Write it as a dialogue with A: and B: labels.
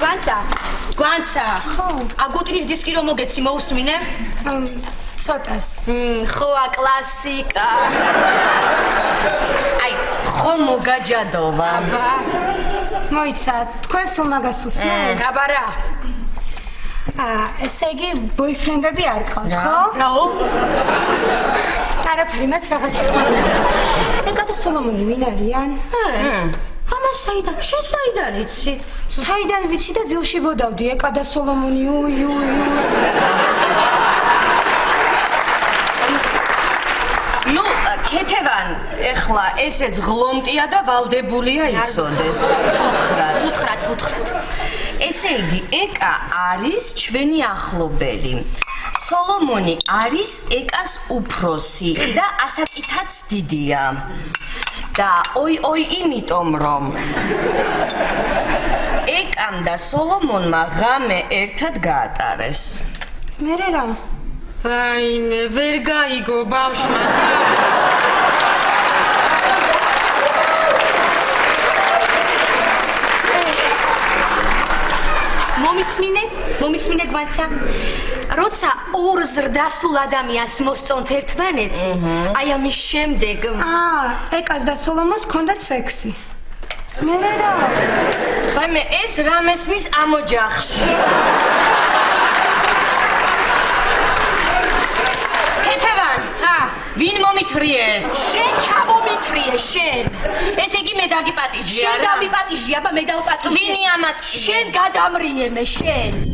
A: გვანცა. ხო. აგუტინის დისკი რომ მოგეცი მოусმინე? ცოტას. ხო, კლასიკა.
B: აი, ხო მოგაჯადოვა.
A: მოიცა, თქვენ სულ მაგას უსმენთ?
B: აბარა.
A: ესე იგი, ბოიფრენდები არ ყავთ, ხო?
B: რაო?
A: არაფერი, მეც რაღაც თქვა. ეკა და სოლომონი ვინ არიან?
B: ამას შენ საიდან იცი?
A: საიდან ვიცი და ძილში ბოდავდი, ეკა და სოლომონი,
B: ნუ, ქეთევან, ეხლა ესეც ღლომტია და ვალდებულია იცოდეს.
A: უთხრათ.
B: ესე იგი, ეკა არის ჩვენი ახლობელი. სოლომონი არის ეკას უფროსი და ასაკითაც დიდია. და ой, იმიტომ რომ ეკამ და სოლომონმა ღამე ერთად გაატარეს.
A: მერე რა?
B: ვაიმე, ვერ გაიგო ბავშვმა.
A: მომისმინე გვანცა. როცა ორ ზრდასრულ ადამიანს მოსწონთ ერთმანეთი, აი ამის შემდეგ ეკას და სოლომონს ჰქონდათ სექსი. მერე რა?
B: ვაიმე, ეს რა მესმის ამ ოჯახში? ქეთევან, ვინ მომითრიეს?
A: შენ ჩამომითრიე, შენ. ესე იგი მე დაგიპატიჟია რა? შენ დამიპატიჟია, აბა მე დავპატიჟე.
B: ვინი ამატკიე?
A: შენ გადამრიე მე, შენ.